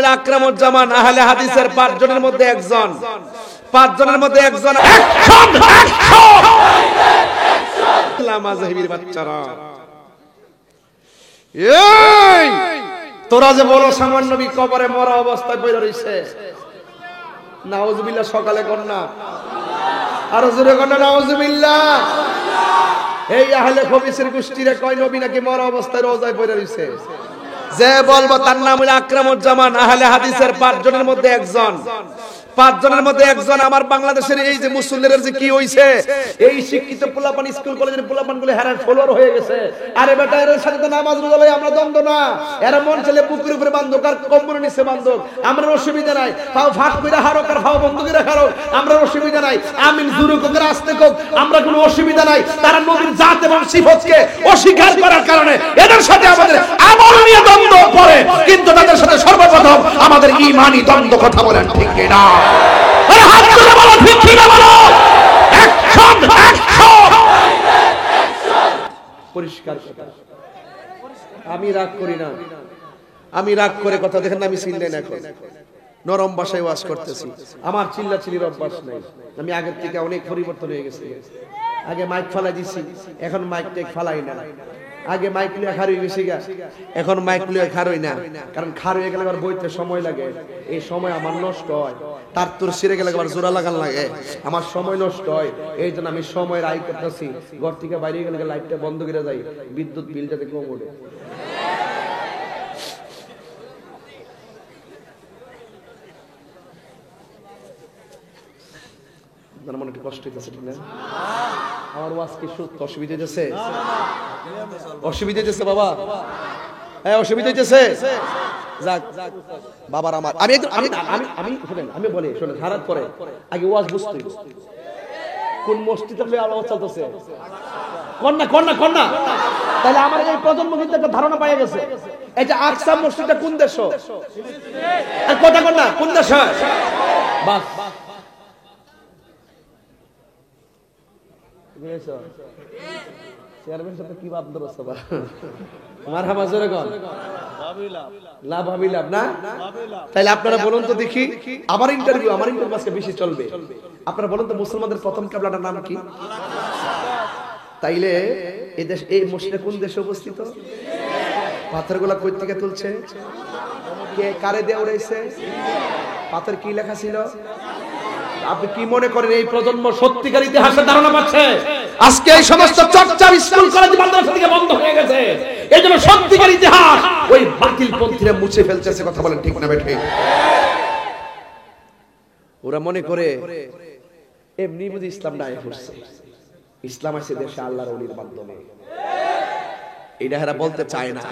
হলো আকরামুজ্জামান, আহলে হাদিসের 5 জনের মধ্যে একজন। 5 জনের মধ্যে একজন। লামাজহিবির বাচ্চারা, এই তোরা যে বলো সামান্য নবী কবরে মরা অবস্থায় পড়ে রইছে, নাউজুবিল্লাহ সকালে কর না, আর জোরে কর না নাউজুবিল্লাহ। এই আহলে খবিসের গোষ্ঠীরে কয় নবী নাকি মরা অবস্থায় রোজায় পড়ে রইছে। যে বলবো তার নাম হলো আকরামুজ্জামান, আহলে হাদিসের 5 জনের মধ্যে একজন। 5 জনের মধ্যে একজন। আমার বাংলাদেশের এই যে মুসল্লিদের যে কি হইছে, এই শিক্ষিত পোলাপান স্কুল কলেজের পোলাপান গুলো হেরান ফলোয়ার হয়ে গেছে। আরে বেটা এর সাথে তো নামাজ রোজা লই আমরা দ্বন্দ্ব না, এরা মন চলে বুকের উপরে বান্ধক আর কম্বল নিচে বান্ধক, আমরা অসুবিধা নাই। পাও ফাট কইরা হারক আর পাও বন্ধ করে হারক, আমরা অসুবিধা নাই। আমিন জুরু করে আসতে কোক, আমরা কোনো অসুবিধা নাই। তারা নবীর জাত এবং সিফতকে অস্বীকার করার কারণে এদের সাথে আমাদের আমল নিয়ে দ্বন্দ্ব পড়ে, কিন্তু তাদের সাথে সর্বপ্রথম আমাদের ঈমানি দ্বন্দ্ব। কথা বলেন ঠিক কি না? আরে হাত তুলে বলো ঠিক কি না বলো। Action action. পরিষ্কার কথা। আমি রাগ করি না, আমি রাগ করে কথা দেখেন না, আমি চিল্লাই না, এখন নরম ভাষায় ওয়াজ করতেছি। আমার চিল্লাচিল্লির অভ্যাস নাই, আমি আগের থেকে অনেক পরিবর্তন হয়ে গেছে। আগে মাইক ফালাই দিছি, এখন মাইক টেক ফালাই না। আগে মাইক লিয়ে খার হয়ে গেছি গা, এখন মাইক লিয়ে খার হই না। কারণ খার হয়ে গেলে আবার বইতে সময় লাগে, এই সময় আমার নষ্ট হয়। তার তোর ছিঁড়ে গেলে আবার জোড়া লাগান লাগে, আমার সময় নষ্ট হয়। এই জন্য আমি সময়ের আয় করতেছি। ঘর থেকে বাইরে গেলে লাইটটা বন্ধ করে যাই, বিদ্যুৎ বিল যাতে কম ওঠে। মনে একটু কষ্ট হইতেছে ঠিক না? আমার ওয়াজ কি সত্য? অসুবিধা হইতেছে? অসুবিধা হইতেছে বাবা? হ্যাঁ অসুবিধা হইতেছে। যাক বাবার আমার, আমি আমি আমি শুনেন, আমি বলি শুনেন, হারাত পরে আগে ওয়াজ বুঝতে কোন মসজিদে আওয়াজ চলতেছে, কন্যা কন্যা কন্যা। তাহলে আমার এই প্রজন্ম কিন্তু একটা ধারণা পাইয়া গেছে, এই যে আকসা মসজিদটা কোন দেশ, কথা কন্যা কোন দেশ? বাস চেয়ারম্যান সাথে কি ভাব ধরছ বা মারহাবা জোরে কোন লাভ ভাবি লাভ না। তাইলে আপনারা বলুন তো দেখি, আমার ইন্টারভিউ আজকে বেশি চলবে। আপনারা বলুন তো মুসলমানদের প্রথম কিবলাটার নাম কি? তাইলে এই দেশ, এই মসজিদে কোন দেশে অবস্থিত? পাথরগুলা কই থেকে তুলছে? কে কারে দিয়ে উড়াইছে? পাথর কি লেখা ছিল? আপনি কি মনে করেন এই প্রজন্ম সত্যিকার ইতিহাসের ধারণা পাচ্ছে? আজকে এই সমস্ত চর্চা স্কুল কলেজ মাদ্রাসা থেকে বন্ধ হয়ে গেছে। এই জন্য সত্যিকার ইতিহাস ওই বাতিল পন্থীরা মুছে ফেলতেছে। কথা বলেন ঠিক না বেঠিক? ওরা মনে করে এমনি বুঝি ইসলাম নাই করছে, ইসলাম আছে দেশে আল্লাহর ওলির মাধ্যমে। এটা এরা বলতে চায় না।